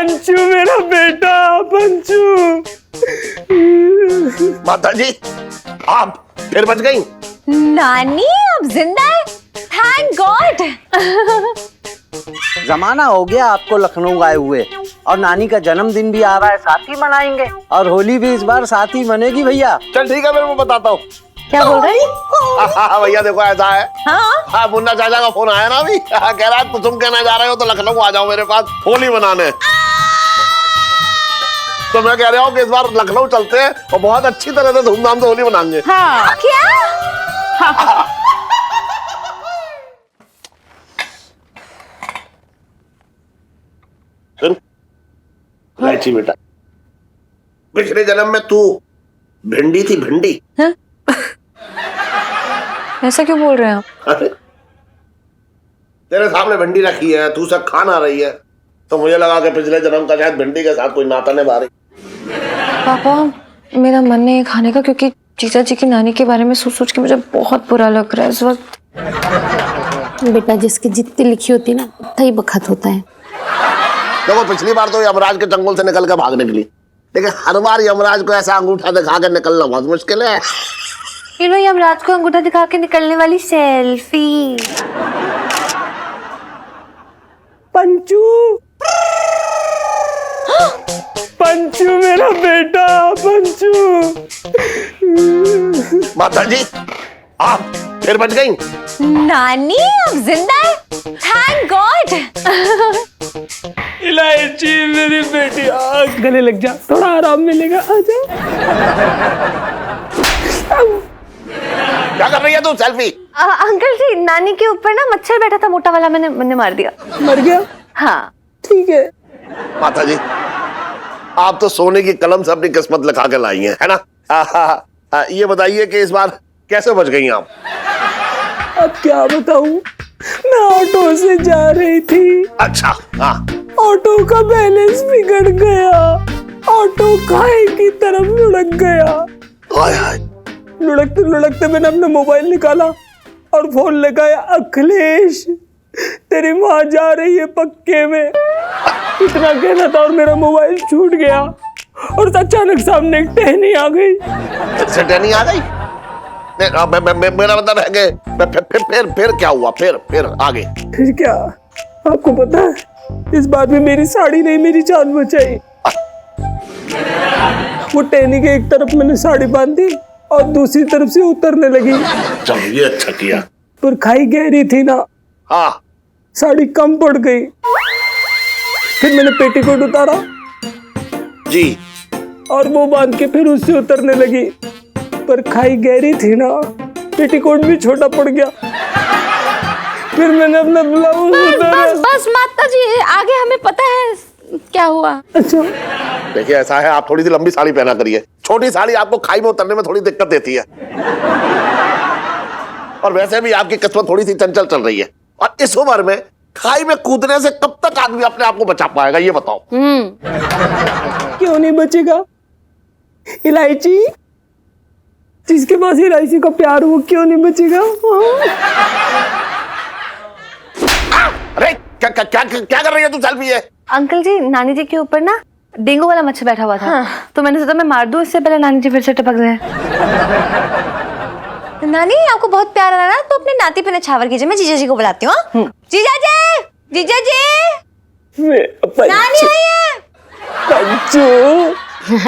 पंचू मेरा बेटा, पंचू। माता जी आप फिर बच गई। नानी अब जिंदा है, थैंक गॉड। जमाना हो गया आपको लखनऊ आए हुए, और नानी का जन्मदिन भी आ रहा है, साथ ही मनाएंगे, और होली भी इस बार साथ ही मनेगी भैया। चल ठीक है, फिर मैं बताता हूँ। क्या बोल रहे हैं? भैया देखो ऐसा है, हाँ मुन्ना चाचा का फोन आया ना अभी, कह रहा है तुम कहना जा रहे हो तो लखनऊ आ जाओ मेरे पास होली मनाने। तो मैं कह रहा हूँ कि इस बार लखनऊ चलते हैं और बहुत अच्छी तरह से धूमधाम से होली मनाएंगे। हाँ क्या? इलायची बेटा, पिछले जन्म में तू भिंडी थी, भिंडी। ऐसा क्यों बोल रहे हैं आप? अरे तेरे सामने भिंडी रखी है, तू सब खा ना रही है, तो मुझे लगा कि पिछले जन्म का शायद भिंडी के साथ कोई नाता निभा रही। पापा मेरा मन नहीं है खाने का, क्योंकि जीजा जी की नानी के बारे में सोच सोच के मुझे बहुत बुरा लग रहा है इस वक्त। बेटा जिसकी जितनी लिखी होती ना उतना ही बखत होता है। देखो पिछली बार तो यमराज के चंगुल से निकल कर भागने के लिए, लेकिन हर बार यमराज को ऐसा अंगूठा दिखा कर निकलना बहुत मुश्किल है। ये लो यमराज को अंगूठा दिखा के निकलने वाली सेल्फी। पंचू, पंचू मेरा बेटा, पंचू। माता जी आप फिर बच गई। नानी अब जिंदा है, थैंक गॉड। इलायची मेरी बेटी, गले लग जा, थोड़ा आराम मिलेगा, आजा। क्या कर रही है तू? सेल्फी? अंकल जी नानी के ऊपर ना मच्छर बैठा था मोटा वाला, मैंने मार दिया। मर गया? हाँ ठीक है। माता जी आप तो सोने की कलम से अपनी किस्मत लिखा के लाई है ना? ये बताइए कि इस बार कैसे बच गई आप? अब क्या बताऊं, मैं ऑटो से जा रही थी। अच्छा हाँ। ऑटो का बैलेंस बिगड़ गया, ऑटो खाई की तरफ लुढ़क गया। हाय हाय। लुढ़कते लुढ़कते मैंने अपना मोबाइल निकाला और फोन लगाया। अखिलेश तेरी माँ जा रही है पक्के में, इतना कहना था और मेरा मोबाइल छूट गया, और अचानक सामने एक टहनी आ गई। फिर टहनी आ गई? मेरा मतलब है कि फिर क्या हुआ? फिर आगे? फिर क्या, आपको पता है इस बार भी मेरी साड़ी नहीं मेरी जान बचाई। वो टहनी के एक तरफ मैंने साड़ी बांधी और दूसरी तरफ से उतरने लगी। चलो ये अच्छा किया। पर खाई गहरी थी ना, हाँ साड़ी कम पड़ गई। फिर मैंने पेटीकोट उतारा जी, और वो बांध के फिर उससे उतरने लगी, पर खाई गहरी थी ना, पेटीकोट भी छोटा पड़ गया। फिर मैंने अपना ब्लाउज उतारा। बस माता जी आगे हमें पता है क्या हुआ। अच्छा देखिए ऐसा है, आप थोड़ी सी लंबी साड़ी पहना करिए, छोटी साड़ी आपको खाई में उतरने में थोड़ी दिक्कत देती है। और वैसे भी आपकी किस्मत थोड़ी सी चंचल चल रही है, और इस उम्र में खाई में कूदने से कब तक आदमी अपने आप को बचा पाएगा, ये बताओ। क्यों नहीं बचेगा? इलायची, जिसके पास इलायची का प्यार हो क्यों नहीं बचेगा? अरे क्या क्या क्या क्या कर रही है तू? सेल्फी है? अंकल जी नानी जी के ऊपर ना डेंगू वाला मच्छर बैठा हुआ था। हाँ। तो मैंने सोचा मैं मार दूं, इससे पहले नानी जी फिर से टपक जाए। नानी आपको बहुत प्यार आ रहा है तो अपने नाती पे नछावर कीजिए, मैं जीजा जी को बुलाती हूँ। जीजा जी, जीजा जी, नानी आई है। पंचू,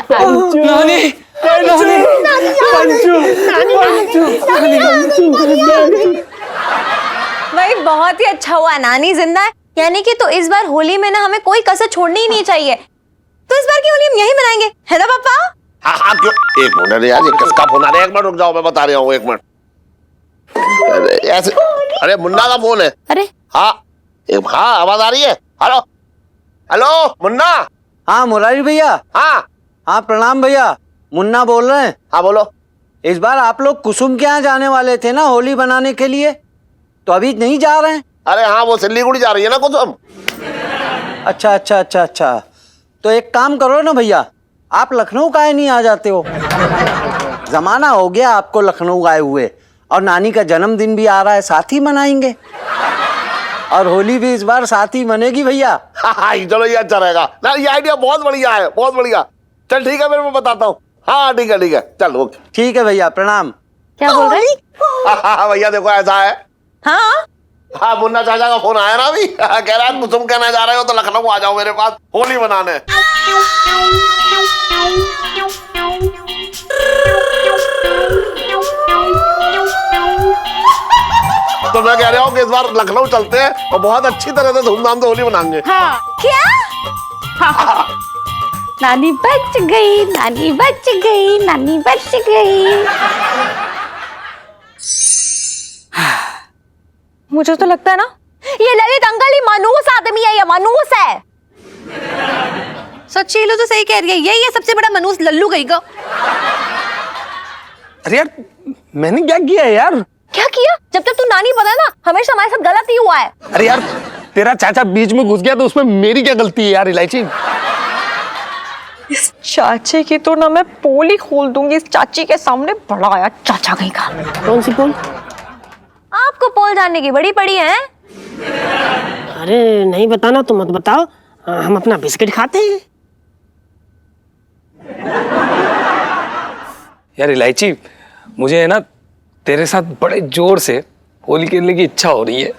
पंचू, नानी, भाई बहुत ही अच्छा हुआ नानी जिंदा है, यानी कि तो इस बार होली में ना हमें कोई कसर छोड़नी ही नहीं चाहिए। तो इस बार की होली हम यही मनाएंगे, है ना पापा? हाँ हाँ क्यों? एक मिनट यार, ये किसका फोन आ रहा है? एक मिनट रुक जाओ, मैं बता रहा हूँ, एक मिनट। अरे ऐसे, अरे मुन्ना का फोन है। अरे हाँ हाँ आवाज आ रही है। Hello hello Munna. हाँ मुरारी भैया। हाँ हाँ प्रणाम भैया, मुन्ना बोल रहे हैं। हाँ बोलो। इस बार आप लोग कुसुम के यहाँ जाने वाले थे ना होली बनाने के लिए, तो अभी नहीं जा रहे हैं? अरे हाँ वो सिल्लीगुड़ी जा रही है ना कुसुम। अच्छा अच्छा अच्छा अच्छा, तो एक काम करो ना भैया, आप लखनऊ काहे नहीं आ जाते हो? जमाना हो गया आपको लखनऊ आए हुए, और नानी का जन्मदिन भी आ रहा है, साथ ही मनाएंगे। और होली भी इस बार साथ ही मनेगी भैया। हाँ, चलो ये अच्छा रहेगा ना, ये आइडिया बहुत बढ़िया है, बहुत बढ़िया। चल ठीक है, मैं बताता हूँ। हाँ ठीक है, चल ओके। ठीक है भैया, प्रणाम। क्या बोल रहे? हाँ भैया देखो ऐसा है। हाँ हाँ, मुन्ना चाचा का फोन आया ना अभी, कह रहा है तुम कहना जा रहे हो तो लखनऊ आ जाओ मेरे पास होली मनाने। तो मैं कह रहा हूँ कि इस बार लखनऊ चलते हैं और बहुत अच्छी तरह से धूमधाम से होली मनाएंगे। हाँ क्या? हाँ। नानी बच गई, नानी बच गई, नानी बच गई। मुझे तो लगता है ना ये ललित अंकल ही मनूस आदमी है, ये मनूस है। सच शीलू तो सही कह रही है, यही है सबसे बड़ा मनूस लल्लू गई का। अरे यार मैंने क्या किया है यार? क्या किया? जब तक तू नानी पता है ना, हमेशा हमारे साथ गलत ही हुआ है। अरे यार तेरा चाचा बीच में घुस गया तो उसमें मेरी क्या गलती है यार इलायची? इस चाचे की तो ना मैं पोल ही खोल दूंगी इस चाची के सामने। बड़ा आया चाचा कहीं का। कौन सी पोल? आपको पोल जानने की बड़ी पड़ी है। अरे नहीं बताना तो मत बताओ, हम अपना बिस्किट खाते हैं। यार इलायची, मुझे है ना तेरे साथ बड़े जोर से होली खेलने की इच्छा हो रही है।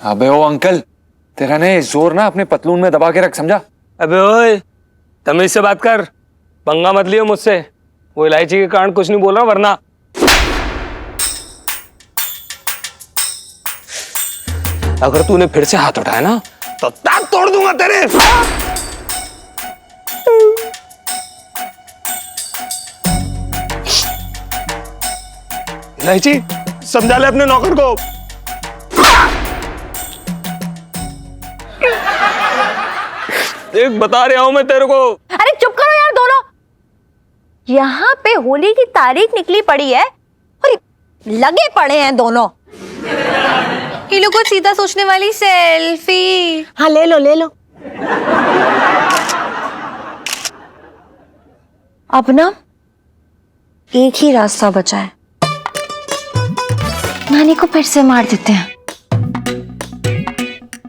अबे ओ अंकल, तेरा ने जोर ना अपने पतलून में दबा के रख, समझा? अबे ओए, तमीज से बात कर, पंगा मत लियो मुझसे। वो इलायची के कारण कुछ नहीं बोल रहा, वरना अगर तूने फिर से हाथ उठाया ना तो दांत तोड़ दूंगा तेरे। इलायची, समझा ले अपने नौकर को। देख बता रहा हूं मैं तेरे को। अरे चुप करो यार दोनों। यहाँ पे होली की तारीख निकली पड़ी है और लगे पड़े हैं दोनों। ये लोग को सीधा सोचने वाली सेल्फी। हाँ ले लो ले लो। अब ना एक ही रास्ता बचा है, नानी को फिर से मार देते हैं।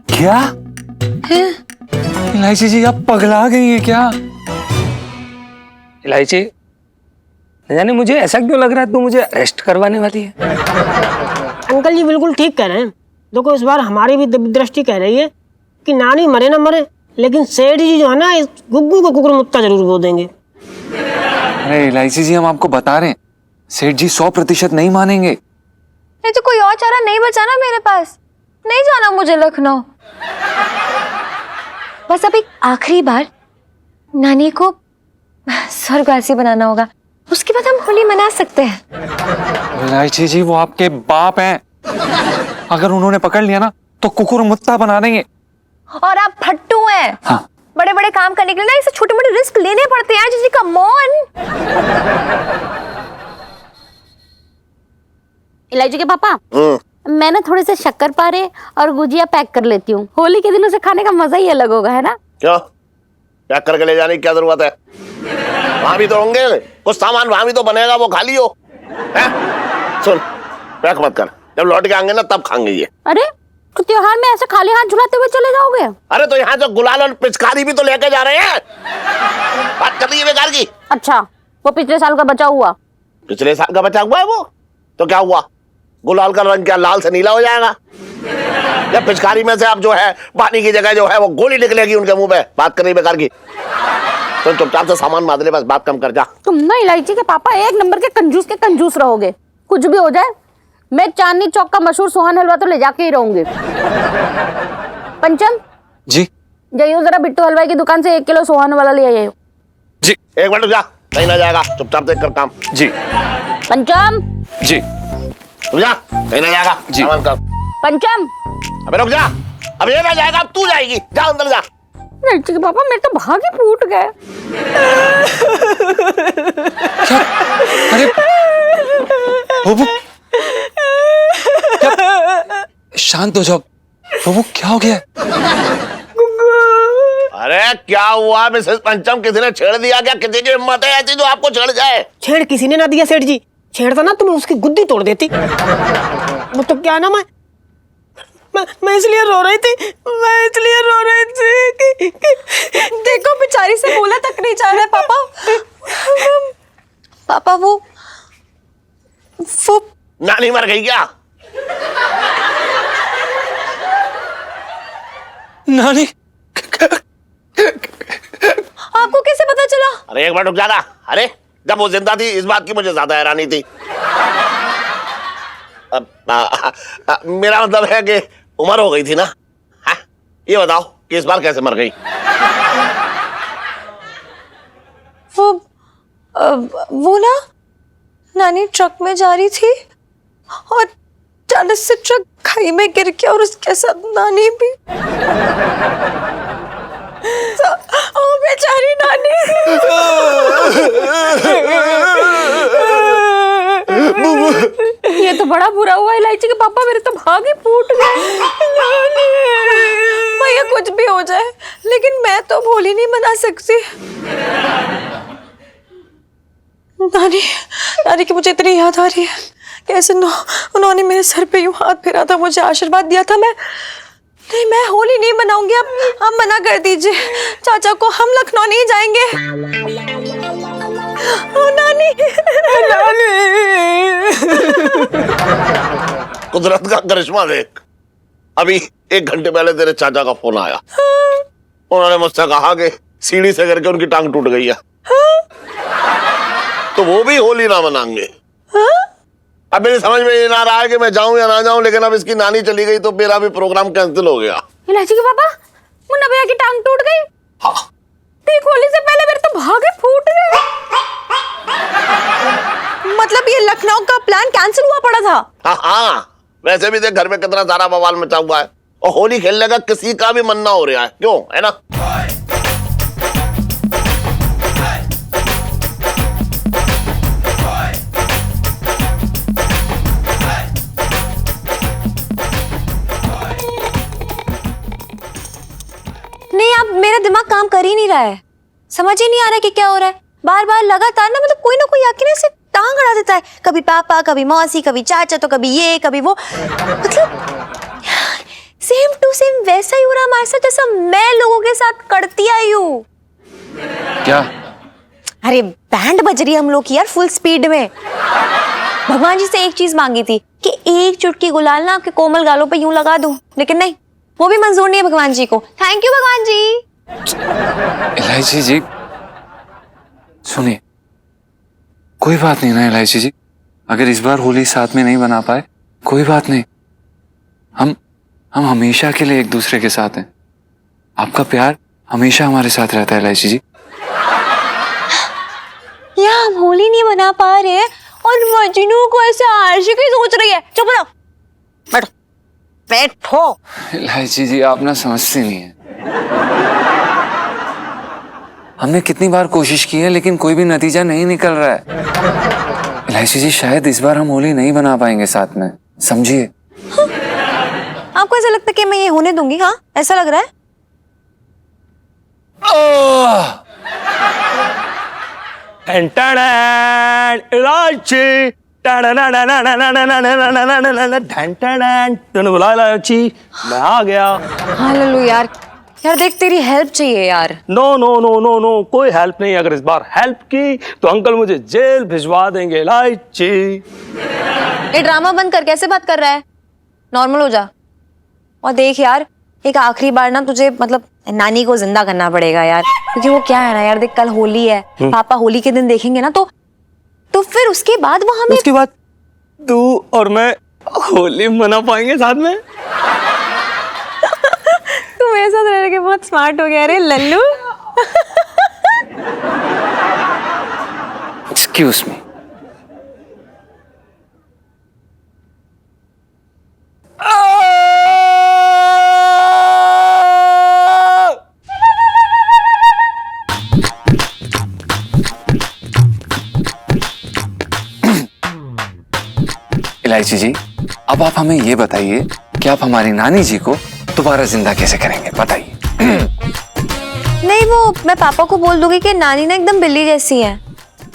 क्या? इलायची जी आप पगला गई हैं क्या? इलायची, न जाने मुझे ऐसा क्यों लग रहा है तू मुझे अरेस्ट करवाने वाली है। अंकल जी बिल्कुल ठीक कह रहे हैं। देखो इस बार हमारी भी दृष्टि कह रही है कि नानी मरे ना मरे, लेकिन सेठ जी जो है ना इस गुग्गू को कुकुर मुत्ता जरूर बो देंगे। अरे इलायची जी, हम आपको बता रहे हैं, सेठ जी 100% नहीं मानेंगे। नहीं तो कोई और चारा नहीं बचा ना मेरे पास। नहीं जाना मुझे लखनऊ। बस अब एक आखिरी बार नानी को स्वर्गवासी बनाना होगा, उसके बाद हम होली मना सकते हैं। इलायची जी वो आपके बाप हैं, अगर उन्होंने पकड़ लिया ना तो कुकुर मुत्ता बना देंगे। और आप फट्टू हैं। हाँ। बड़े बड़े काम करने के लिए ना इसे छोटे मोटे रिस्क लेने पड़ते हैं। जिसका मौन। इलायची के पापा, मैं ना थोड़े से शक्करपारे और गुजिया पैक कर लेती हूँ। होली के दिनों से खाने का मजा ही अलग होगा, है ना? क्यों, पैक करके ले जाने की क्या जरूरत है? वहां भी तो होंगे कुछ सामान, वहां भी तो बनेगा, वो खा लियो। सुन, पैक मत कर, जब लौट के आएंगे ना तब खाएंगे ये। अरे तो त्योहार में ऐसे खाली हाथ झुलाते हुए चले जाओगे? अरे तो यहाँ से गुलाल और पिचकारी भी तो लेके जा रहे हैं। बात कर रही है बेकार की। अच्छा, वो पिछले साल का बचा हुआ? पिछले साल का बचा हुआ है वो, तो क्या हुआ? गुलाल का रंग क्या लाल से नीला हो जाएगा? या पिचकारी में से अब जो है पानी की जगह जो है वो गोली निकलेगी उनके मुंह पे? बात कर रही बेकार की। तो चुपचाप से सामान बांध ले, बस बात कम कर जा। तुम ना इलायची के पापा एक नंबर के कंजूस रहोगे। कुछ भी हो जाए, मैं चांदनी चौक का मशहूर सोहन हलवा तो ले जाके ही रहूंगी। पंचम जी जाइयो जरा बिट्टू हलवाई की दुकान से 1 किलो सोहन वाला ले आइयो। जी, एक मिनट जा, कहीं ना जाएगा, चुपचाप से कर काम। जी पंचम जी, रुक जा, कहीं ना जाएगा जी। सामान कर। पंचम, अबे रुक जा, अब ये ना जाएगा, अब तू जाएगी, जा अंदर जा। इलायची के पापा मेरे तो भाग ही फूट गए। अरे बाबू, शांत हो जाओ बाबू, क्या हो गया? अरे क्या हुआ मिसेस पंचम, किसी ने छेड़ दिया क्या? किसी की हिम्मत है ऐसी जो आपको छेड़ जाए? छेड़ किसी ने ना दिया सेठ जी, छेड़ता ना तो मैं उसकी गुद्दी तोड़ देती। वो तो क्या नाम है, मैं इसलिए रो रही थी, मैं इसलिए रो रही थी कि देखो बेचारी से बोला तक नहीं जा रहा है पापा। पापा वो नानी मर गई क्या? नानी आपको कैसे पता चला? अरे एक मिनट रुक जाना। अरे जब वो जिंदा थी इस बात की मुझे ज्यादा हैरानी थी। मेरा मतलब है कि उम्र हो गई थी ना। हाँ? ये बताओ कि इस बार कैसे मर गई? वो ना नानी ट्रक में जा रही थी और अचानक से ट्रक खाई में गिर गया और उसके साथ नानी भी। ओ बेचारी नानी। ये तो बड़ा बुरा हुआ इलायची के पापा, मेरे तो भाग ही फूट गए। भैया कुछ भी हो जाए लेकिन मैं तो भोली नहीं बना सकती। नानी नानी की मुझे इतनी याद आ रही है। कैसे उन्होंने मेरे सर पे यूं हाथ फेरा था, मुझे आशीर्वाद दिया था। मैं होली नहीं मनाऊंगी। अब मना कर दीजिए चाचा को, हम लखनऊ नहीं जाएंगे। ओ नानी नानी। कुदरत का करिश्मा देख, अभी 1 घंटे पहले तेरे चाचा का फोन आया। उन्होंने मुझसे कहा कि सीढ़ी से करके उनकी टांग टूट गई है, तो वो भी होली ना मनाएंगे। अब मेरी समझ में ये ना रहा है कि मैं जाऊं या ना जाऊं, लेकिन अब इसकी नानी चली गई तो मेरा भी प्रोग्राम कैंसिल हो गया। इलायची के पापा, मुन्ना भैया की टांग टूट गई। हाँ। ठीक होली से पहले मेरे तो भागे फूट गए। मतलब ये लखनऊ का प्लान कैंसिल हुआ पड़ा था? हाँ, वैसे भी देख घर में कितना सारा बवाल मचा हुआ है और होली खेलने का किसी का भी मन ना हो रहा है, क्यों है ना? नहीं, अब मेरा दिमाग काम कर ही नहीं रहा है। समझ ही नहीं आ रहा कि क्या हो रहा है। बार बार लगातार ना, मतलब कोई ना कोई आके ना ऐसे टांग अड़ा देता है। कभी पापा, कभी मौसी, कभी चाचा, तो कभी ये कभी वो। मतलब सेम टू सेम वैसा ही हो रहा हमारे साथ जैसा मैं लोगों के साथ करती आई हूँ। क्या? अरे बैंड बज रही है हम लोग की यार फुल स्पीड में। भगवान जी से एक चीज मांगी थी कि एक चुटकी गुलाल ना आपके कोमल गालों पे यूं लगा दूं, लेकिन नहीं, वो भी मंजूर नहीं है भगवान जी को। थैंक यू भगवान जी। इलायची जी सुनिए, कोई बात नहीं ना इलायची जी, अगर इस बार होली साथ में नहीं बना पाए कोई बात नहीं, हम हमेशा के लिए एक दूसरे के साथ हैं। आपका प्यार हमेशा हमारे साथ रहता है इलायची जी। या हम होली नहीं बना पा रहे हैं और मजनू को ऐसे आशिकी सोच रही है। चुप रहो, बैठो बैठो। इलायची जी आप ना समझती नहीं है, हमने कितनी बार कोशिश की है लेकिन कोई भी नतीजा नहीं निकल रहा है। इलायची जी शायद इस बार हम होली नहीं बना पाएंगे साथ में, समझिए। आपको ऐसा लगता है कि मैं ये होने दूंगी? हाँ ऐसा लग रहा है। इलायची तूने बुलाया इलायची, मैं आ गया। हाँ लल्लू यार देख तेरी हेल्प चाहिए यार। No no no no no, कोई हेल्प नहीं। अगर इस बार हेल्प की तो अंकल मुझे जेल भिजवा देंगे। इलायची ये ड्रामा बंद कर, कैसे बात कर रहा है? नॉर्मल हो जा। और देख यार, एक आखिरी बार ना तुझे मतलब नानी को जिंदा करना पड़ेगा यार, क्योंकि वो क्या है ना यार, देख कल होली है, पापा होली के दिन देखेंगे ना तो फिर उसके बाद वो हमें, उसके बाद तू और मैं होली मना पाएंगे साथ में। तू मेरे साथ रह के बहुत स्मार्ट हो गया रे लल्लू। एक्सक्यूज मी, इलायची जी अब आप हमें ये बताइए कि आप हमारी नानी जी को दोबारा जिंदा कैसे करेंगे, बताइए। नहीं वो मैं पापा को बोल दूंगी कि नानी ना एकदम बिल्ली जैसी है,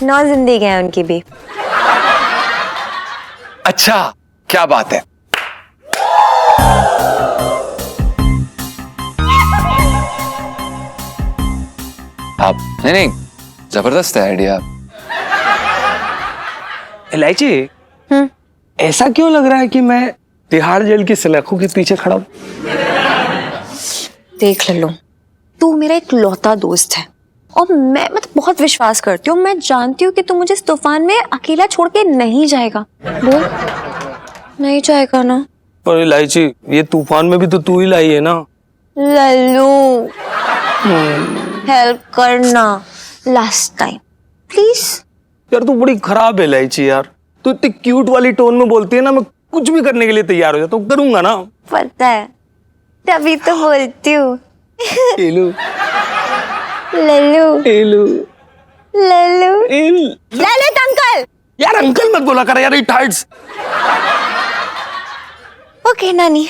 9 जिंदगी है उनकी भी। अच्छा क्या बात है। आप नहीं, जबरदस्त है आइडिया। इलायची, ऐसा क्यों लग रहा है कि मैं तिहाड़ जेल की सलाखों के पीछे खड़ा हूं? देख लो, तू मेरा एक लौता दोस्त है और मैं मतलब बहुत विश्वास करती हूँ। मैं जानती हूँ कि तू मुझे इस तूफान में अकेला छोड़ के नहीं जाएगा। बोल, नहीं जाएगा ना? पर इलायची, ये तूफान में भी तो तू ही लाई है ना। लल्लू, हेल्प करना लास्ट टाइम प्लीज। यार तू बड़ी खराब है इलायची यार। तू इतनी क्यूट वाली टोन में बोलती है ना, मैं कुछ भी करने के लिए तैयार हो जाता हूँ, करूंगा ना। पता है, तभी तो बोलती हूँ। एलू लल्लू एलू लल्लू एल। ललित अंकल। यार अंकल मत बोला कर यार, इट हर्ट्स। ओके नानी।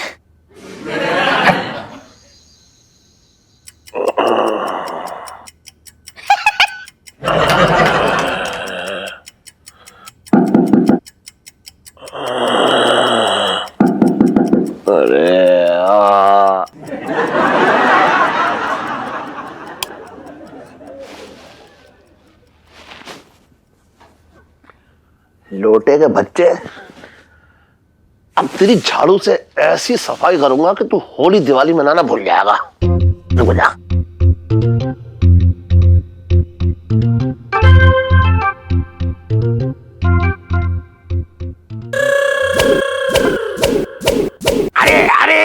लोटे के बच्चे, अब तेरी झाड़ू से ऐसी सफाई करूंगा कि तू होली दिवाली मनाना भूल जाएगा। रुक जा। अरे अरे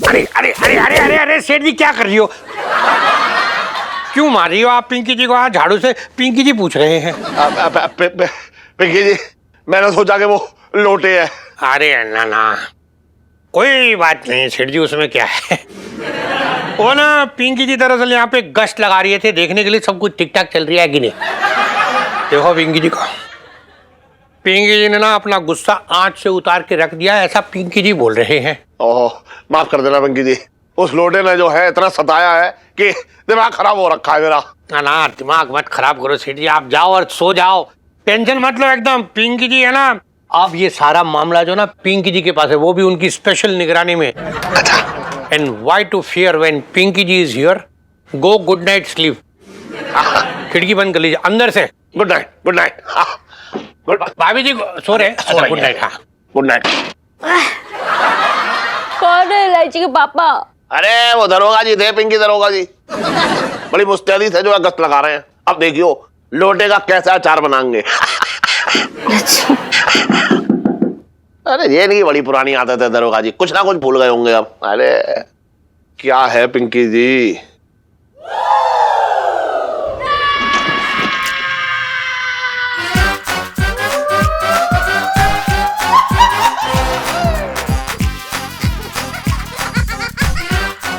अरे अरे अरे अरे अरे अरे सेठ जी, क्या कर रही हो? क्यों मार रही हो आप पिंकी जी को? आज झाड़ू से पिंकी जी पूछ रहे हैं। पिंकी जी, मैंने सोचा कि वो लोटे है। अरे ना ना, कोई बात नहीं सेठ जी, उसमें क्या है। वो ना पिंकी जी दरअसल यहाँ पे गश्त लगा रही थे, देखने के लिए सब कुछ ठीक ठाक चल रही है कि नहीं। देखो पिंकी जी को, पिंकी जी ने ना अपना गुस्सा आंच से उतार के रख दिया, ऐसा पिंकी जी बोल रहे हैं। ओह, माफ कर देना पिंकी जी, उस लोटे ने जो है इतना सताया है कि दिमाग खराब हो रखा है मेरा। ना दिमाग मत खराब करो सेठ जी, आप जाओ और सो जाओ, टेंशन मत लो एकदम। पिंकी जी है ना, अब ये सारा मामला जो ना पिंकी जी के पास है, वो भी उनकी स्पेशल निगरानी में। And why to fear when Pinky ji is here? Go good night sleep. खिड़की बंद कर लीजिए अंदर से। Good night, good night. Good, भाभी जी सो रहे हैं? Good night. हाँ गुड नाइट। कौन है इलायची के पापा? अरे वो दरोगा जी थे, पिंकी दरोगा जी, बड़ी मुस्तैदी थे जो है गश्त लगा रहे हैं। अब देखियो लोटे का कैसा अचार बनाएंगे। अरे ये नहीं, बड़ी पुरानी आदत है दरोगा जी, कुछ ना कुछ भूल गए होंगे अब। अरे क्या है पिंकी जी?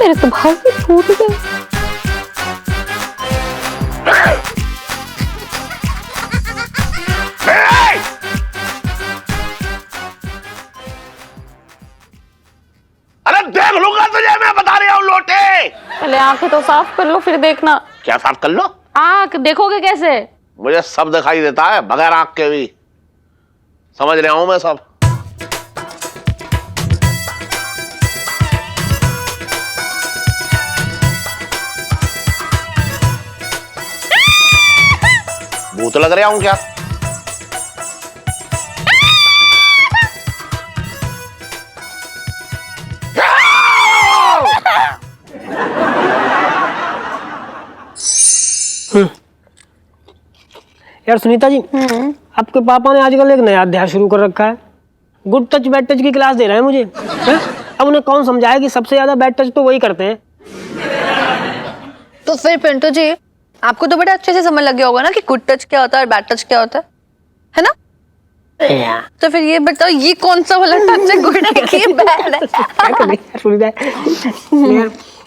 मेरे तो भाव भी फूट गए। अरे देख लूंगा तुझे, मैं बता रहा हूँ लोटे। पहले आंखें तो साफ कर लो, फिर देखना। क्या साफ कर लो? आंख देखोगे कैसे? मुझे सब दिखाई देता है, बगैर आंख के भी समझ रहा हूं मैं सब। भूत लग रहा हूं क्या? यार सुनीता जी, आपके पापा ने आजकल एक नया अध्याय शुरू कर रखा है। गुड टच बैड टच की क्लास दे रहे हैं मुझे। है? अब उन्हें कौन समझाए कि सबसे ज्यादा बैड टच तो वही करते हैं। तो फिर पिंटू जी, आपको तो बड़े अच्छे से समझ लग गया होगा ना कि गुड टच क्या होता है और बैड टच क्या होता है ना? तो फिर ये बताओ, ये कौन सा वाला टच है, गुड है कि बैड है?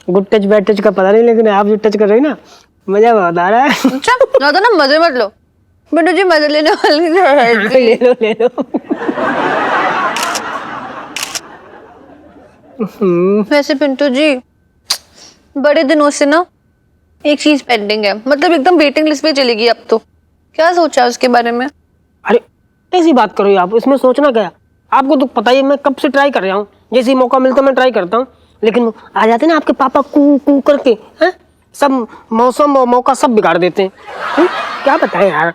गुड टच बैड टच का पता नहीं, लेकिन आप जो टच कर रही ना, मजा बहुत आ रहा है। अच्छा, ज्यादा ना मजे मत लो पिंटू जी, मजे लेने वाली ले लो ले लो। वैसे पिंटू जी, बड़े दिनों से ना एक चीज पेंडिंग है, मतलब एकदम वेटिंग लिस्ट पे चलेगी अब तो। क्या सोचा है उसके बारे में? अरे ऐसी बात करो आप, इसमें सोचना क्या? आपको तो पता ही है, मैं कब से ट्राई कर रहा हूँ, जैसे ही मौका मिलता मैं ट्राई करता हूँ, लेकिन आ जाते ना आपके पापा कू कू करके, हैं? सब मौसम और मौका सब बिगाड़ देते हैं। क्या बताएं यार।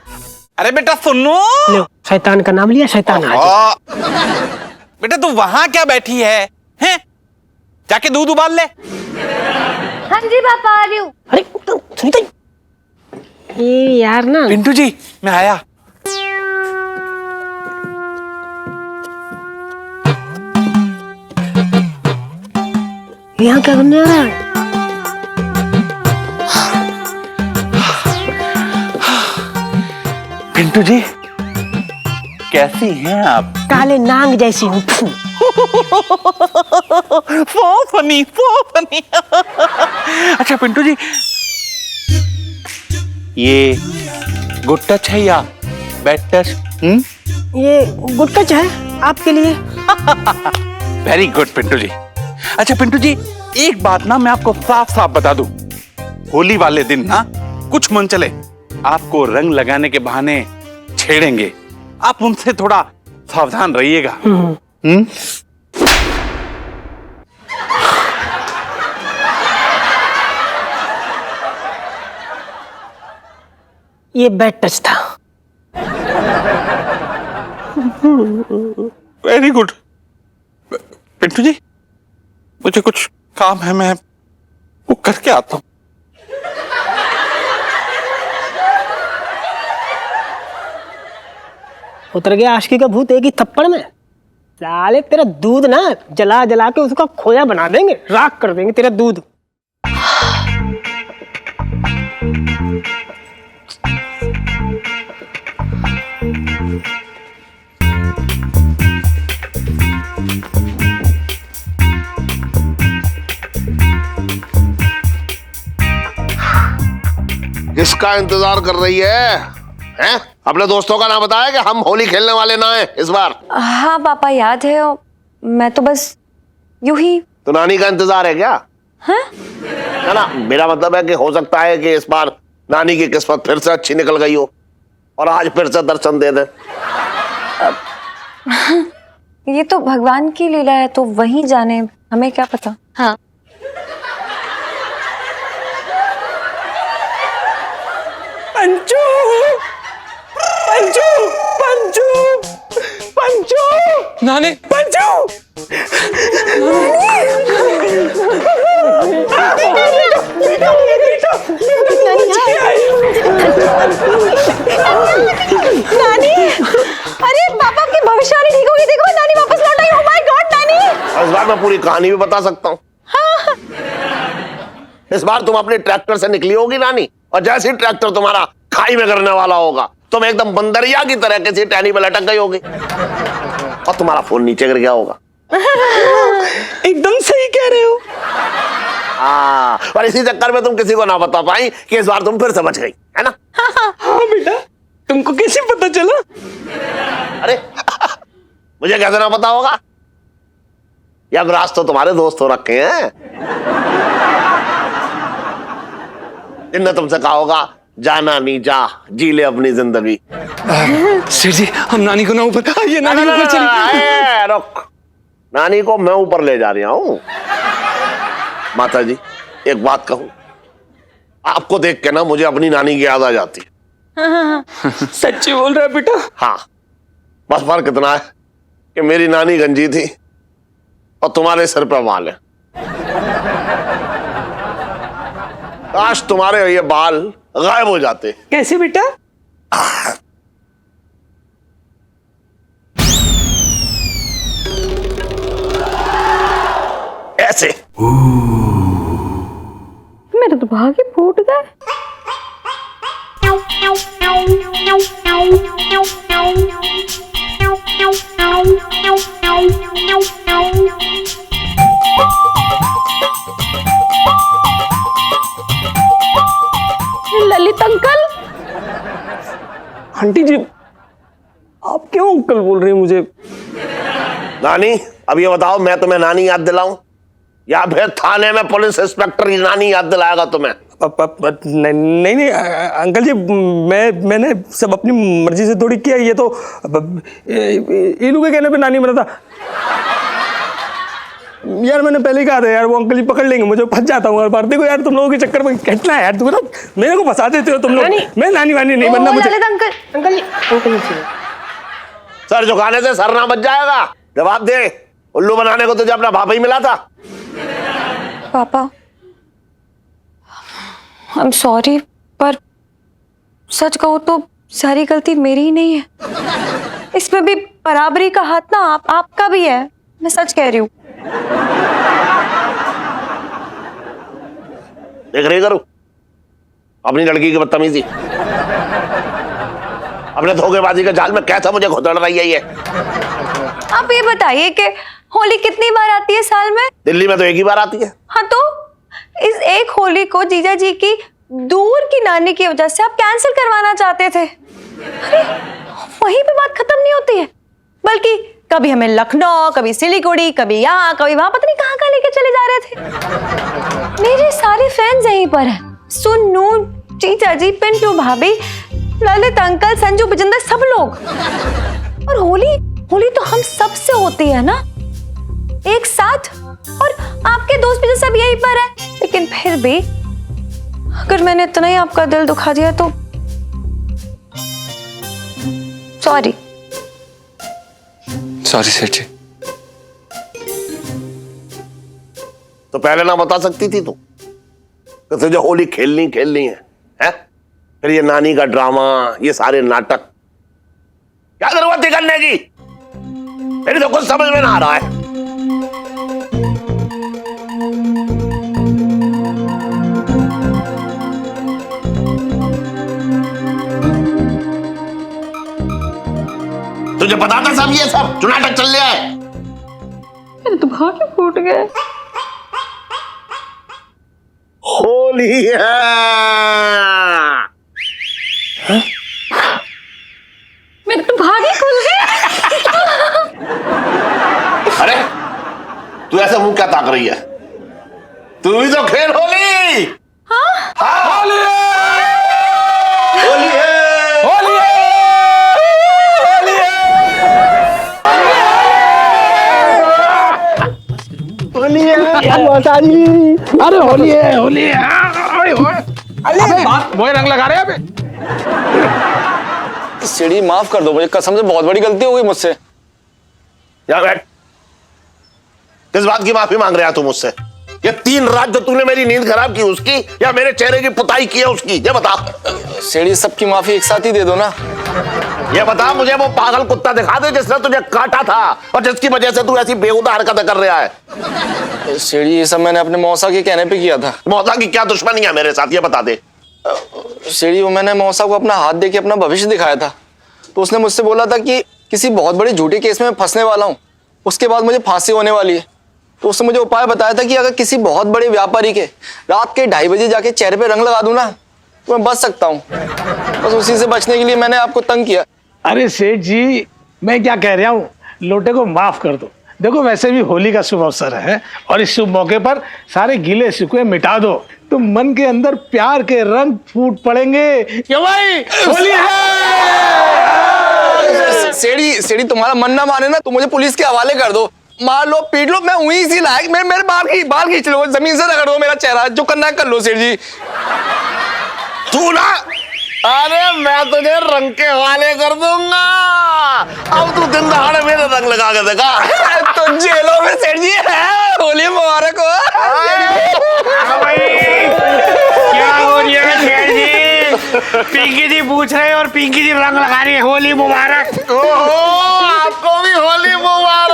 अरे बेटा सुनो। लो, शैतान का नाम लिया, शैतान आ जाए। बेटा तू वहां क्या बैठी है? हैं? जाके दूध उबाल ले। हाँ जी पापा आ रही हूँ। अरे सुनते ये यार ना। पिंटू जी मैं आया। यहाँ क्या करने आ रहा है? पिंटू जी कैसी हैं आप? काले नांग जैसी हूँ। so funny, so funny। अच्छा पिंटू जी ये गुड टच है या बैड टच? ये गुड टच है आपके लिए। Very good Pintu ji. अच्छा पिंटू जी एक बात ना मैं आपको साफ साफ बता दूं, होली वाले दिन ना कुछ मन चले आपको रंग लगाने के बहाने छेड़ेंगे, आप उनसे थोड़ा सावधान रहिएगा। ये बैड टच था। वेरी गुड पिंटू जी, मुझे कुछ काम है, मैं वो करके आता हूं। उतर गया आशिकी का भूत एक ही थप्पड़ में। साले तेरा दूध ना जला जला के उसका खोया बना देंगे, राख कर देंगे तेरा दूध। किसका इंतजार कर रही है? हैं? अपने दोस्तों का नाम बताया कि हम होली खेलने वाले ना हैं इस बार। हाँ पापा याद है, और मैं तो बस यूं ही। तो नानी का इंतजार है क्या? हाँ? ना मेरा मतलब है कि हो सकता है कि इस बार नानी की किस्मत फिर से अच्छी निकल गई हो और आज फिर से दर्शन दे दे। ये तो भगवान की लीला है, तो वही जाने, हमें क्या पता। हाँ पंचू पंचू पंचू पंचू नानी पंचू। नानी, अरे पापा की भविष्यवाणी ठीक होगी, देखो नानी वापस लौट आई। ओह माय गॉड नानी। और इस बार मैं पूरी कहानी भी बता सकता हूँ। इस बार तुम अपने ट्रैक्टर से निकली होगी नानी, और जैसे ही ट्रैक्टर तुम्हारा खाई में गिरने वाला होगा तुम एकदम बंदरिया की तरह किसी टहनी में लटक गई होगी और तुम्हारा फोन नीचे गिर गया होगा। एकदम सही कह रहे हो। हाँ, और इसी चक्कर में तुम किसी को ना बता पाई कि इस बार तुम फिर से बच गई, है ना? हाँ बेटा, तुमको कैसे पता चला? अरे मुझे कैसे ना पता होगा? या राज तो तुम्हारे दोस्त हो रखे हैं जिनने तुमसे कहा होगा जाना नहीं, जा जी ले अपनी जिंदगी। सेठ जी हम नानी को ना ऊपर, ये नानी ऊपर चली। रुक, नानी को मैं ऊपर ले जा रहा हूं। माता जी एक बात कहूं, आपको देख के ना मुझे अपनी नानी की याद आ जाती है। सच्ची बोल रहा है बेटा? हाँ, बस फर्क इतना है कि मेरी नानी गंजी थी और तुम्हारे सिर पे बाल है। काश तुम्हारे ये बाल गायब हो जाते। कैसे बेटा? ऐसे। मेरे तो भागे फूट गए। ललित अंकल। आंटी जी आप क्यों अंकल बोल रहे हैं मुझे? नानी अब ये बताओ, मैं तुम्हें नानी याद दिलाऊं या फिर थाने में पुलिस इंस्पेक्टर की नानी याद दिलाएगा तुम्हें? नहीं नहीं अंकल जी, मैंने सब अपनी मर्जी से थोड़ी किया। ये तो इलू के कहने पे नानी बना था। यार मैंने पहले ही कहा था यार, वो अंकल जी पकड़ लेंगे मुझे, फंस जाता हूँ हर बार। देखो यार तुम लोगों के चक्कर में कितना है यार, तुम ना मेरे को फंसा देते हो तुम लोग। मैं नानी वानी नहीं बनना मुझे। अंकल जी सुनिए। सर झुकाने से सर ना बच जाएगा। जवाब दे, उल्लू बनाने को तुझे अपना भापा ही मिला था। पापा आई एम सॉरी, पर सच कहूँ तो सारी गलती मेरी ही नहीं है। इसमें भी बराबरी का हाथ ना आपका भी है, मैं सच कह रही हूँ। देख रही करूं अपनी लड़की की बदतमीजी, अपने धोखेबाजी के जाल में कैसा मुझे घुतड़ रही है ये। आप ये बताइए कि होली कितनी बार आती है साल में? दिल्ली में तो एक ही बार आती है। हाँ तो इस एक होली को जीजा जी की दूर की नानी की वजह से आप कैंसिल करवाना चाहते थे। अरे वहीं पे बात खत्म नहीं होती है, बल्कि कभी हमें लखनऊ, कभी सिलीगुड़ी, कभी यहाँ, कभी वहां, पता नहीं कहाँ कहाँ लेके चले जा रहे थे। मेरे सारे फ्रेंड्स यहीं पर हैं, सुन्नू, जीजा जी, पिंटू भाभी, ललित अंकल, संजू, बिजेंद्र, सब लोग। और होली तो हम सब से होती है ना, एक साथ। और आपके दोस्त भी सब यहीं पर है, लेकिन फिर भी अगर मैंने इतना ही आपका दिल दुखा दिया तो सॉरी। सॉरी सेठ जी। तो पहले ना बता सकती थी तू कि तुझे होली खेलनी है, हैं? फिर ये नानी का ड्रामा, ये सारे नाटक, क्या जरूरत थी करने की? मेरी तो कुछ समझ में ना आ रहा है। तुझे पता था सब ये सब जो नाटक चल रहा है? मेरे तो भाग्य फूट गए। होली है। मेरे तो भाग्य खुल गए। अरे तू ऐसे मुंह क्या ताक रही है? तू भी तो खेल होली। हाँ होली है, होली है, होली है, होली है, होली है। माताजी, अरे होली है, होली है। वही रंग लगा रहे हैं अबे। सीढ़ी माफ कर दो मुझे, कसम से बहुत बड़ी गलती हो गई मुझसे। यहाँ बैठ। किस बात की माफी मांग रहा है तू मुझसे? ये 3 रात जो तूने मेरी नींद खराब की उसकी, या मेरे चेहरे की पुताई की है उसकी? ये बता। सीढ़ी सबकी माफी एक साथ ही दे दो ना। ये बता मुझे, वो पागल कुत्ता दिखा दे जिसने तुझे काटा था और जिसकी वजह से तू ऐसी बेहुदा हरकतें कर रहा है। सीढ़ी ये सब मैंने अपने मौसा के कहने पे किया था। मौसा की क्या दुश्मनी है मेरे साथ, ये बता दे। सीढ़ी वो मैंने मौसा को अपना हाथ देके अपना भविष्य दिखाया था, तो उसने मुझसे बोला था कि किसी बहुत बड़े झूठे केस में फंसने वाला हूँ, उसके बाद मुझे फांसी होने वाली है। तो उसने मुझे उपाय बताया था कि अगर किसी बहुत बड़े व्यापारी के रात के 2:30 बजे जाके चेहरे पे रंग लगा दूं ना, तो मैं बच सकता हूँ। बस उसी से बचने के लिए मैंने आपको तंग किया। अरे सेठ जी, मैं क्या कह रहा हूँ, लोटे को माफ कर दो। देखो वैसे भी होली का शुभ अवसर है और इस शुभ मौके पर सारे गीले शिकवे मिटा दो, तो मन के अंदर प्यार के रंग फूट पड़ेंगे कि भाई होली है। सेड़ी तुम्हारा मन ना माने ना तो मुझे पुलिस के हवाले कर दो, मार लो, पीट लो, मैं हुई सी लायक। मेरे बाल खींच लो, जमीन से रगड़ दो मेरा चेहरा, जो करना है कर लो सेठ जी। तू ना, अरे मैं तुझे रंग के हवाले कर दूंगा। अब तू दिन दहाड़े मेरे रंग लगा के देखा। तो जेलों में सेठ जी है, होली मुबारक हो। क्या हो रही है सेठ जी? पिंकी जी पूछ रहे हैं और पिंकी जी रंग लगा रही है। होली मुबारक। ओहो, आपको भी होली मुबारक।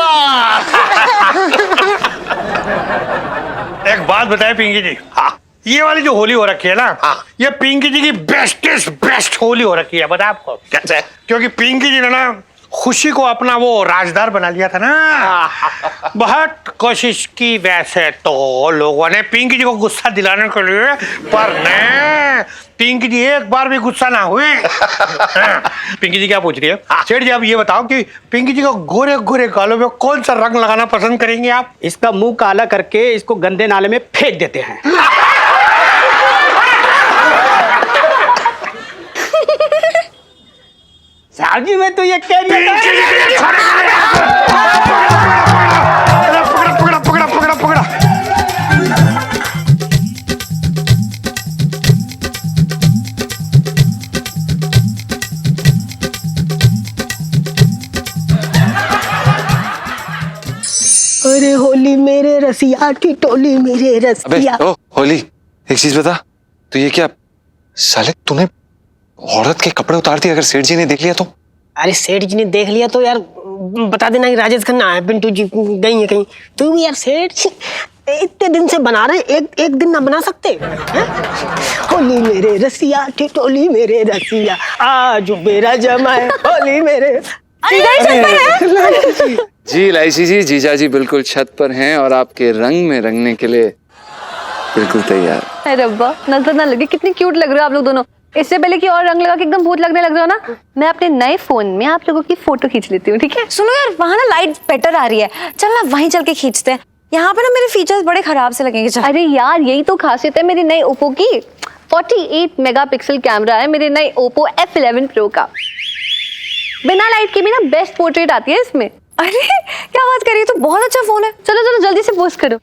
एक बात बताए पिंकी जी, हाँ, ये वाली जो होली हो रखी है ना, हाँ। ये पिंकी जी की बेस्ट होली हो रखी है। बता आपको कैसे? क्योंकि पिंकी जी ने ना खुशी को अपना वो राजदार बना लिया था ना। बहुत कोशिश की वैसे तो लोगों ने पिंकी जी को गुस्सा दिलाने के लिए, पर नहीं, पिंकी जी एक बार भी गुस्सा ना हुए। पिंकी जी क्या पूछ रही है? सेठ जी आप ये बताओ कि पिंकी जी को गोरे गोरे गालों में कौन सा रंग लगाना पसंद करेंगे आप? इसका मुंह काला करके इसको गंदे नाले में फेंक देते हैं। साहब जी मैं तो ये कह रही रसिया टिटोली मेरे अबे रसिया। ओ होली, एक चीज बता, तो ये क्या साले तूने औरत के कपड़े उतार दिए? अगर सेठ जी ने देख लिया तो? अरे सेठ जी ने देख लिया तो यार बता देना कि राजेश खन्ना है, पिंटू जी गई है कहीं। तुम यार सेठ जी इतने दिन से बना रहे, एक दिन ना बना सकते हैं? होली मेरे रसिया टिटोली मेरे रसिया, आज मेरा जमा है होली मेरे। जी इलायची जी, जीजा जी बिल्कुल छत पर हैं और आपके रंग में रंगने के लिए बिल्कुल तैयार। अरे रब्बा, नजर ना लगे, कितनी क्यूट लग रहे हो आप लोग दोनों। इससे पहले कि और रंग लगा के एकदम भूत लगने लग रहे हो ना, मैं अपने नए फोन में आप लोगों की फोटो खींच लेती हूँ, ठीक है? सुनो यार, वहाँ ना लाइट बेटर आ रही है, चल ना वहीं चल के खींचते हैं। यहाँ पे ना मेरे फीचर्स बड़े खराब से लगेंगे। चल। अरे यार, यही तो खासियत है मेरी नई ओप्पो की। 48 मेगापिक्सल कैमरा है मेरे नए ओप्पो F11 Pro का। बिना लाइट के भी ना बेस्ट पोर्ट्रेट आती है इसमें। अरे क्या बात कर रही है, तो बहुत अच्छा फोन है। चलो चलो जल्दी से पोस्ट करो।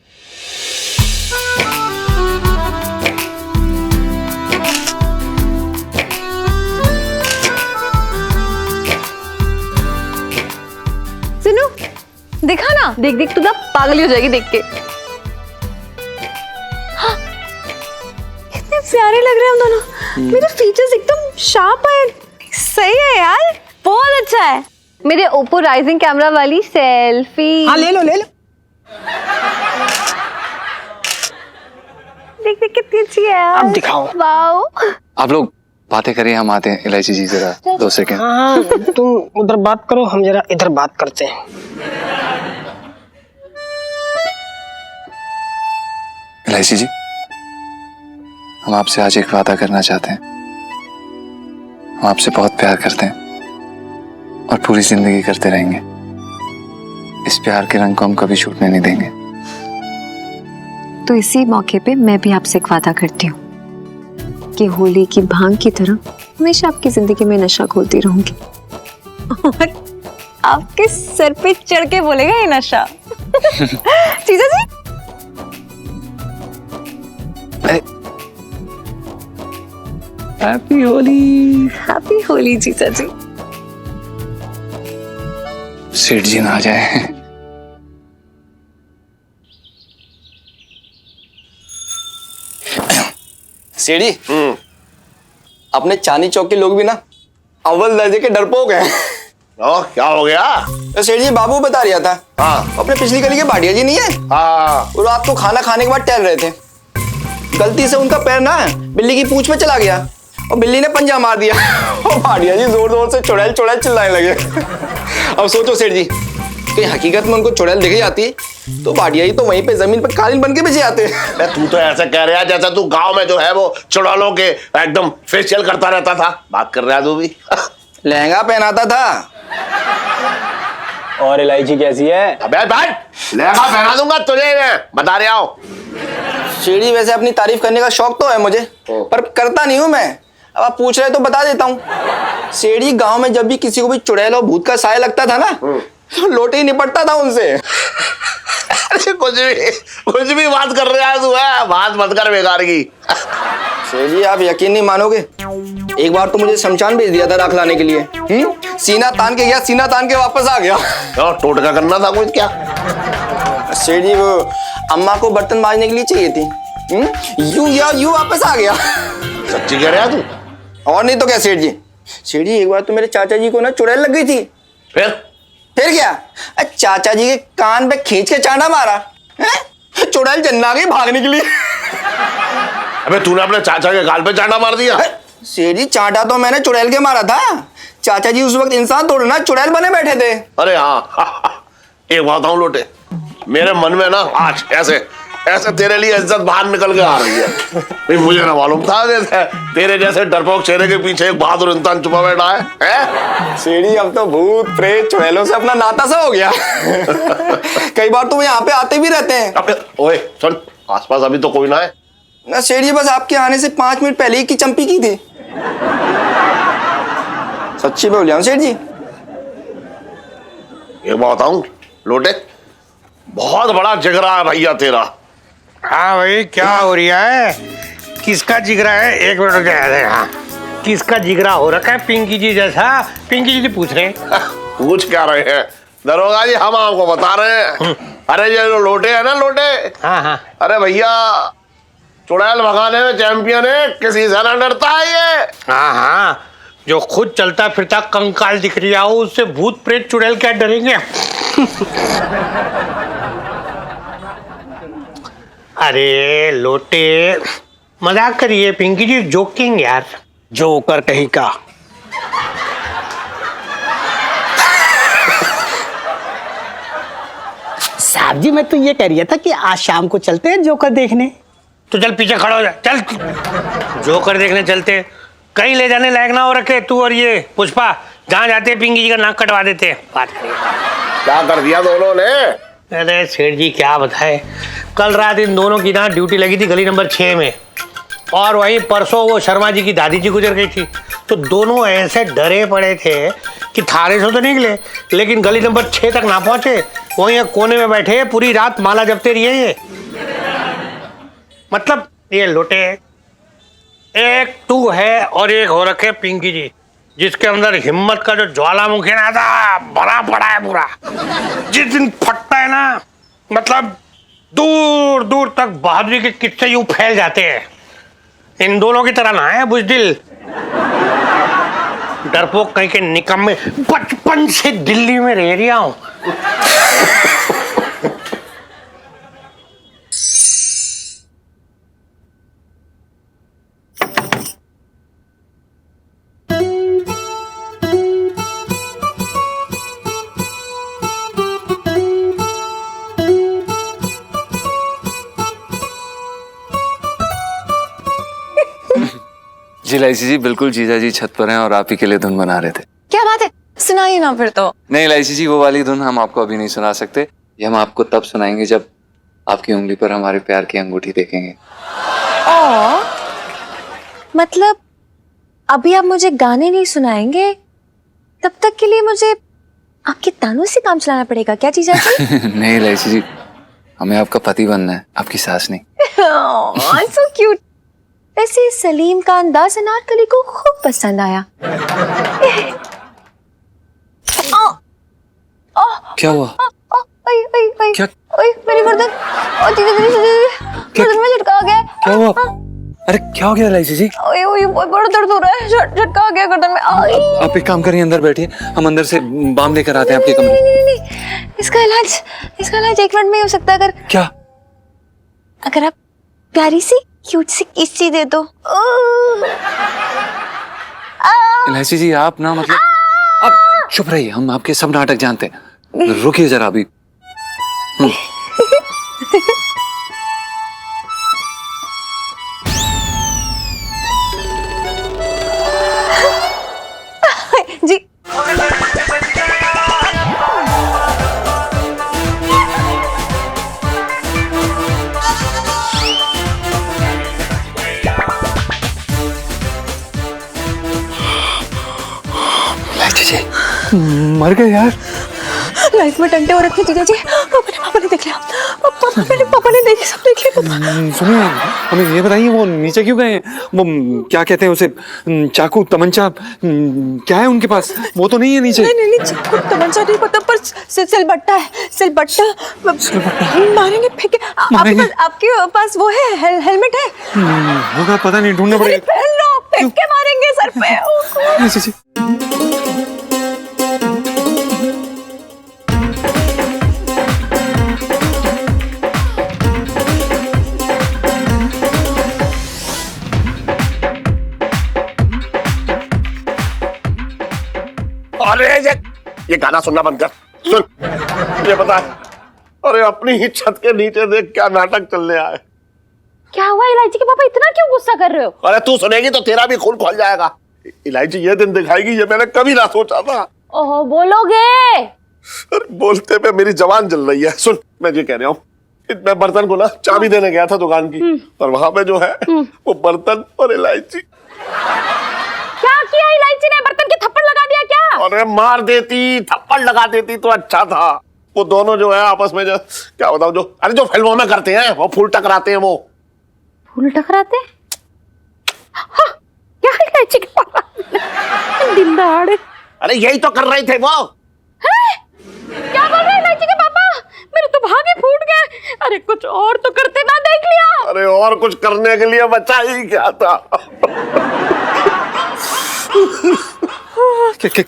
सुनो, दिखा ना, देख देख तू ना पागल हो जाएगी देख के। हाँ, इतने प्यारे लग रहे हैं हम दोनों। मेरे फीचर्स एकदम शार्प है। सही है यार, बहुत अच्छा है। मेरे ओप्पो राइजिंग कैमरा वाली सेल्फी। हाँ ले लो ले लो। देख देख कितनी अच्छी है यार। अब दिखाओ। वाओ। आप लोग बातें करिए, हम आते हैं। इलायची जी जरा 2 सेकंड। हाँ तुम उधर बात करो, हम जरा इधर बात करते हैं। इलायची जी, हम आपसे आज एक वादा करना चाहते हैं। हम आपसे बहुत प्यार करते हैं और पूरी जिंदगी करते रहेंगे। इस प्यार के रंग को हम कभी छूटने नहीं देंगे। तो इसी मौके पे मैं भी आपसे एक वादा करती हूँ कि होली की भांग की तरह हमेशा आपकी जिंदगी में नशा घोलती रहूंगी और आपके सर पे चढ़ के बोलेगा ये नशा। जीजा जी, हैप्पी होली। हैप्पी होली जीजा जी। सेठ जी ना आ जाए। सीढ़ी अपने चांदी चौक के लोग भी ना अव्वल दर्जे के डरपोक हैं। क्या हो गया? तो सेठ जी बाबू बता रहा था, हाँ अपने पिछली गली के भाटिया जी नहीं है, हाँ वो रात को खाना खाने के बाद टहल रहे थे। गलती से उनका पैर ना बिल्ली की पूंछ पे चला गया और बिल्ली ने पंजा मार दिया और भाटिया जी जोर जोर से चुड़ैल चुड़ैल चिल्लाने लगे। अब सोचो सेठ जी, कि हकीकत में उनको चुड़ैल दिख जाती तो भाटिया जी तो वहीं पे जमीन पे कालीन बन के बिछे आते। तू तो ऐसा कह रहा है जैसा तू गांव में जो है वो चुड़ैलों के एकदम फेशियल करता रहता था। बात कर रहा है तू भी। लहंगा पहनाता था। और इलायची कैसी है? अबे बैठ, लहंगा पहना दूंगा तुझे, मैं बता रहा हूँ। सीढ़ी वैसे अपनी तारीफ करने का शौक तो है मुझे, पर करता नहीं हूं मैं। अब आप पूछ रहे तो बता देता हूँ। सीढ़ी गांव में जब भी किसी को भी चुड़ैल और भूत का साया लगता था ना, तो लोटे ही निपटता था उनसे। अरे कुछ भी बात कर रहा है तू, है बात मत कर बेकार की। सीढ़ी आप यकीन नहीं मानोगे, एक बार तो मुझे शमशान भेज दिया था राख लाने के लिए। सीना तान के गया, सीना तान के वापस आ गया। टोटका करना था कुछ क्या? सीढ़ी वो अम्मा को बर्तन मांजने के लिए चाहिए थी, यूं वापस आ गया। सच्ची कह रहा है तू? और नहीं तो क्या सेठ जी। सेठ जी एक बार तो मेरे चाचा जी को ना चुड़ैल लग गई थी। फिर क्या, चाचा जी के कान पे खींच के चांटा मारा, चुड़ैल जन्ना आ गई भागने के लिए। अबे तूने अपने चाचा के गाल पे चांटा मार दिया? सेठ जी चांटा तो मैंने चुड़ैल के मारा था। चाचा जी उस वक्त इंसान थोड़ा ना चुड़ैल बने बैठे थे। अरे हाँ, एक बात बताऊं लोटे, मेरे मन में ना आज ऐसे तेरे लिए इज्जत बाहर निकल के आ रही है। भाई मुझे ना मालूम था तेरे जैसे डरपोक चेहरे के पीछे एक बहादुर इंसान छुपा बैठा है? सीढ़ी अब तो भूत प्रेत चुड़ैलों से अपना नाता सा हो गया। कई बार तो वो यहाँ पे आते भी रहते हैं। अबे ओए सुन, आसपास अभी तो कोई ना है ना। सीढ़ी बस आपके आने से 5 मिनट पहले ही की चंपी की थी। सच्ची बोलिया सेठ जी। एक बात बताऊं लोटे, बहुत बड़ा जिगरा है भैया तेरा। हाँ भाई, क्या हो रहा है? किसका जिगरा है? एक मिनट रुक जाए। हाँ, किसका जिगरा हो रखा है? पिंकी जी जैसा। पिंकी जी पूछ रहे हैं। पूछ क्या रहे हैं दरोगा जी? हम आपको बता रहे हैं अरे ये जो लोटे है ना, लोटे, हाँ हाँ, अरे भैया चुड़ैल भगाने में चैंपियन है, किसी से ना डरता है ये। हाँ हाँ, जो खुद चलता फिरता कंकाल दिख रहा हो उससे भूत प्रेत चुड़ैल क्या डरेंगे। अरे लोटे, मजाक करिए पिंकी जी, जोकिंग यार। जोकर कहीं का। साहब जी मैं तो ये कह रहा था कि आज शाम को चलते हैं जोकर देखने। तो चल पीछे खड़ा हो जा, चल जोकर देखने चलते। कहीं ले जाने लायक ना हो रखे तू और ये पुष्पा, जहाँ जाते पिंकी जी का नाक कटवा देते। बात करिए क्या कर दिया दोनों ने। अरे सेठ जी क्या बताए, कल रात इन दोनों की ना ड्यूटी लगी थी गली नंबर 6 में, और वहीं परसों वो शर्मा जी की दादी जी गुजर गई थी। तो दोनों ऐसे डरे पड़े थे कि थाने से तो निकले लेकिन गली नंबर 6 तक ना पहुंचे, वहीं एक कोने में बैठे पूरी रात माला जपते रहे। ये मतलब ये लोटे, एक तू है और एक हो रखे पिंकी जी, जिसके अंदर हिम्मत का जो ज्वालामुखी ना था भरा पड़ा है पूरा। जिस दिन फटता है ना, मतलब दूर दूर तक बहादुरी के किस्से यूं फैल जाते हैं। इन दोनों की तरह ना है बुजदिल, डरपोक कहीं के निकम्मे, बचपन से दिल्ली में रह रहा हूं। जी लाइसी जी, बिल्कुल जीजा जी छत पर हैं और आप ही के लिए धुन बना रहे थे। क्या बात है, सुनाइए ना फिर तो। नहीं लाइसी जी, वो वाली धुन हम आपको अभी नहीं सुना सकते, ये हम आपको तब सुनाएंगे जब आपकी उंगली पर हमारे प्यार की अंगूठी देखेंगे। ओ, मतलब अभी आप मुझे गाने नहीं सुनाएंगे, तब तक के लिए मुझे आपके तानों से काम चलाना पड़ेगा क्या जीजा जी? नहीं लाइसी जी, हमें आपका पति बनना है, आपकी सास नहीं। So cute. वैसे सलीम का अंदाज अनारकली को खूब पसंद आया। क्या हुआ? क्या? मेरी गर्दन, गर्दन में झटका आ गया। क्या हुआ? अरे क्या हो गया लाइसी जी? बड़ा दर्द हो रहा है, झटका आ गया गर्दन में। आप एक काम करिए, अंदर बैठिए, हम अंदर से बाम लेकर आते हैं आपके कमरे। नहीं, इसका इलाज 1 मिनट में हो सकता है। अगर क्या? अगर आप प्यारी सी क्यूट सी किस्सी दे दो। लाइसी जी आप ना, मतलब आप चुप रहिए, हम आपके सब नाटक जानते हैं, रुकिए जरा अभी। जी मर गए यार। लाइफ में टंटे हो रखे जीजा जी। पापा ने देख लिया, पापा ने देख सब देख लिया। सुनिए, हमें ये बताइए वो नीचे क्यों गए? वो क्या कहते हैं उसे, चाकू तमंचा क्या है उनके पास? वो तो नहीं है नीचे। नहीं चाकू तमंचा नहीं पता, पर सिलबट्टा है, सिलबट्टा मारेंगे, फेंके। आपके पास वो है, हेलमेट है? होगा, पता नहीं, ढूंढना पड़ेगा। पहन लो, फेंक के मारेंगे सर पे। अरे ये गाना सुनना बंद कर। सुन, ये बता, अरे अपनी ही छत के नीचे देख क्या नाटक चलने आए। क्या हुआ इलायची के पापा, इतना क्यों गुस्सा कर रहे हो? अरे तू सुनेगी तो तेरा भी खून खोल जाएगा। इलायची ये दिन दिखाएगी, ये मैंने कभी ना सोचा था। ओहो, बोलोगे? अरे बोलते पे मेरी जवान जल रही है। सुन, मैं ये कह रहा हूँ, मैं बर्तन को ना चाबी देने गया था दुकान की, और वहां पे जो है वो बर्तन और इलायची। क्या किया इलायची ने? बर्तन की थप्पड़ लगा दिया क्या? अरे मार देती, थप्पड़ लगा देती तो अच्छा था। वो दोनों जो है आपस में जो, क्या बताऊं, जो अरे जो फिल्मों में करते हैं वो फूल टकराते हैं। वो फूल टकराते? हाँ, क्या इलायची के पापा दिन दहाड़े? अरे यही तो कर रहे थे वो। क्या बोल रहे हैं इलायची के पापा? मेरे तो भागे कुछ और तो करते ना, देख लिया। अरे और कुछ करने के लिए बचा ही क्या था?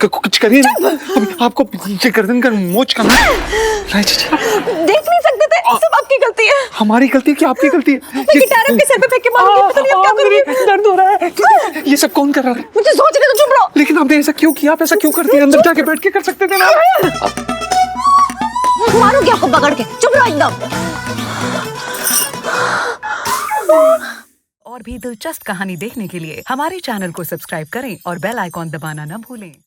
कुछ करिए ना, अभी आपको ये गर्दन का मोच करना है। राजी जी देख नहीं सकते थे, सब आपकी गलती है। हमारी गलती है कि आपकी गलती है? मैं गिटार आपके सर पे फेंक के मारूंगी, पता नहीं अब क्या करूंगी। दर्द हो रहा है। ये सब कौन कर रहा है? मुझे सोचने तो चुप रहो। लेकिन आपने ऐसा क्यों किया? आप ऐसा क्यों करती हैं? अंदर जाके बैठ के कर सकते थे ना। मारो क्या आपको पकड़ के, चुप रहो एकदम। और भी दिलचस्प कहानी देखने के लिए हमारे चैनल को सब्सक्राइब करें और बेल आइकॉन दबाना न भूलें।